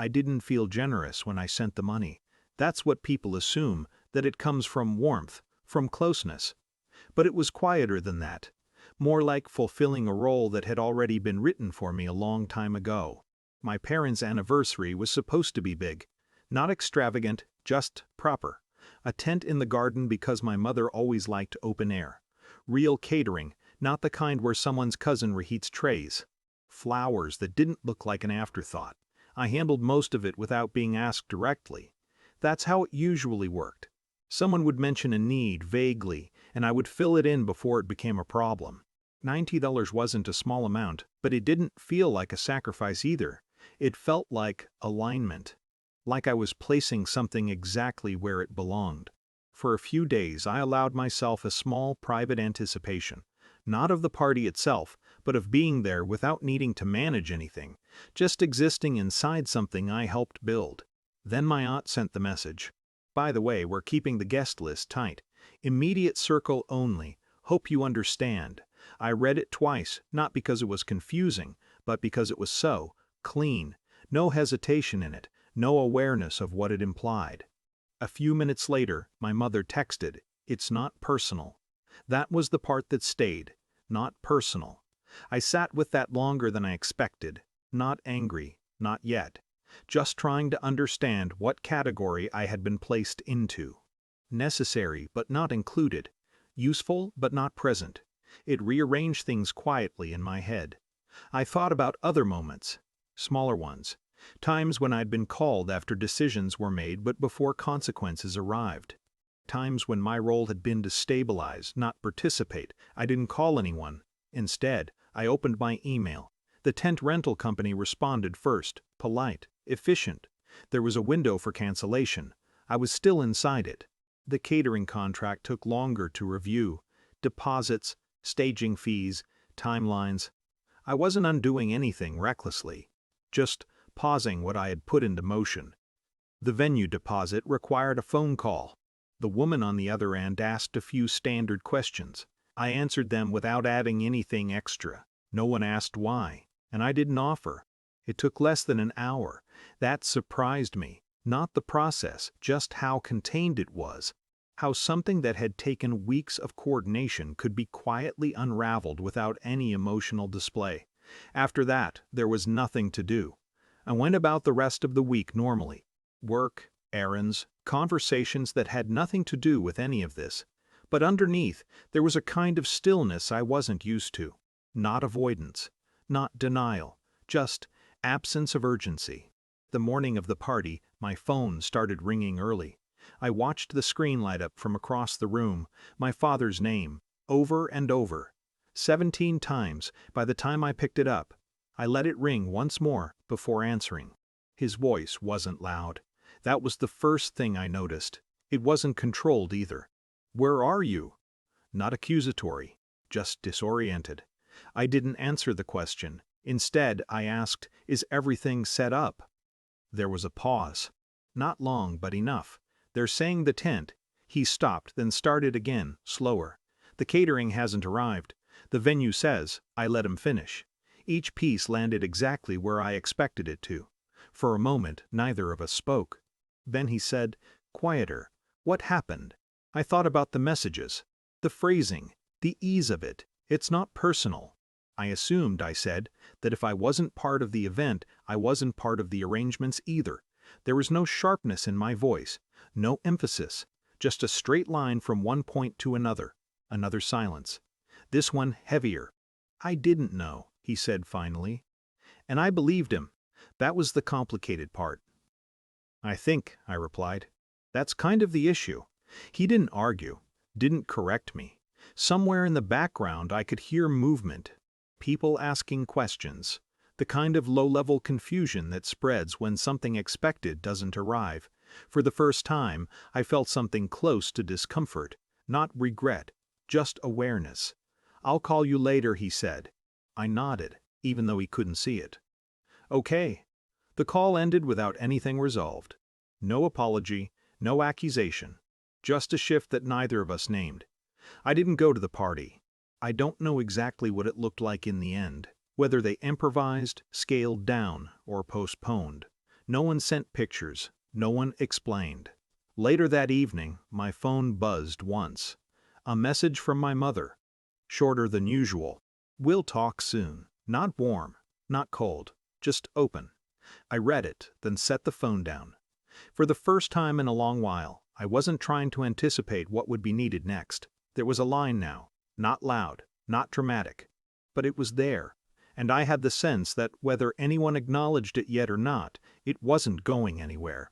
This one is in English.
I didn't feel generous when I sent the money. That's what people assume, that it comes from warmth, from closeness. But it was quieter than that. More like fulfilling a role that had already been written for me a long time ago. My parents' anniversary was supposed to be big. Not extravagant, just proper. A tent in the garden because my mother always liked open air. Real catering, not the kind where someone's cousin reheats trays. Flowers that didn't look like an afterthought. I handled most of it without being asked directly. That's how it usually worked. Someone would mention a need vaguely, and I would fill it in before it became a problem. $90 wasn't a small amount, but it didn't feel like a sacrifice either. It felt like alignment. Like I was placing something exactly where it belonged. For a few days I allowed myself a small private anticipation, not of the party itself, but of being there without needing to manage anything, just existing inside something I helped build. Then my aunt sent the message. By the way, we're keeping the guest list tight. Immediate circle only. Hope you understand. I read it twice, not because it was confusing, but because it was so clean. No hesitation in it, no awareness of what it implied. A few minutes later, my mother texted, "It's not personal." That was the part that stayed. Not personal. I sat with that longer than I expected. Not angry, not yet. Just trying to understand what category I had been placed into. Necessary but not included. Useful but not present. It rearranged things quietly in my head. I thought about other moments. Smaller ones. Times when I'd been called after decisions were made but before consequences arrived. Times when my role had been to stabilize, not participate. I didn't call anyone. Instead, I opened my email. The tent rental company responded first, polite, efficient. There was a window for cancellation. I was still inside it. The catering contract took longer to review. Deposits, staging fees, timelines. I wasn't undoing anything recklessly. Just pausing what I had put into motion. The venue deposit required a phone call. The woman on the other end asked a few standard questions. I answered them without adding anything extra. No one asked why, and I didn't offer. It took less than an hour. That surprised me. Not the process, just how contained it was. How something that had taken weeks of coordination could be quietly unraveled without any emotional display. After that, there was nothing to do. I went about the rest of the week normally. Work, errands, conversations that had nothing to do with any of this. But underneath, there was a kind of stillness I wasn't used to. Not avoidance, not denial, just absence of urgency. The morning of the party, my phone started ringing early. I watched the screen light up from across the room, my father's name, over and over. 17 times by the time I picked it up. I let it ring once more before answering. His voice wasn't loud. That was the first thing I noticed. It wasn't controlled either. "Where are you?" Not accusatory, just disoriented. I didn't answer the question. Instead, I asked, "Is everything set up?" There was a pause. Not long, but enough. "They're saying the tent." He stopped, then started again, slower. "The catering hasn't arrived. The venue says." I let him finish. Each piece landed exactly where I expected it to. For a moment, neither of us spoke. Then he said, quieter, "What happened?" I thought about the messages. The phrasing. The ease of it. "It's not personal." I assumed, I said, that if I wasn't part of the event, I wasn't part of the arrangements either. There was no sharpness in my voice. No emphasis. Just a straight line from one point to another. Another silence. This one heavier. "I didn't know," he said finally. And I believed him. That was the complicated part. "I think," I replied. "That's kind of the issue." He didn't argue, didn't correct me. Somewhere in the background I could hear movement. People asking questions. The kind of low-level confusion that spreads when something expected doesn't arrive. For the first time, I felt something close to discomfort. Not regret, just awareness. "I'll call you later," he said. I nodded, even though he couldn't see it. "Okay." The call ended without anything resolved. No apology, no accusation. Just a shift that neither of us named. I didn't go to the party. I don't know exactly what it looked like in the end, whether they improvised, scaled down, or postponed. No one sent pictures, no one explained. Later that evening, my phone buzzed once. A message from my mother. Shorter than usual. "We'll talk soon." Not warm, not cold, just open. I read it, then set the phone down. For the first time in a long while, I wasn't trying to anticipate what would be needed next. There was a line now, not loud, not dramatic. But it was there, and I had the sense that whether anyone acknowledged it yet or not, it wasn't going anywhere.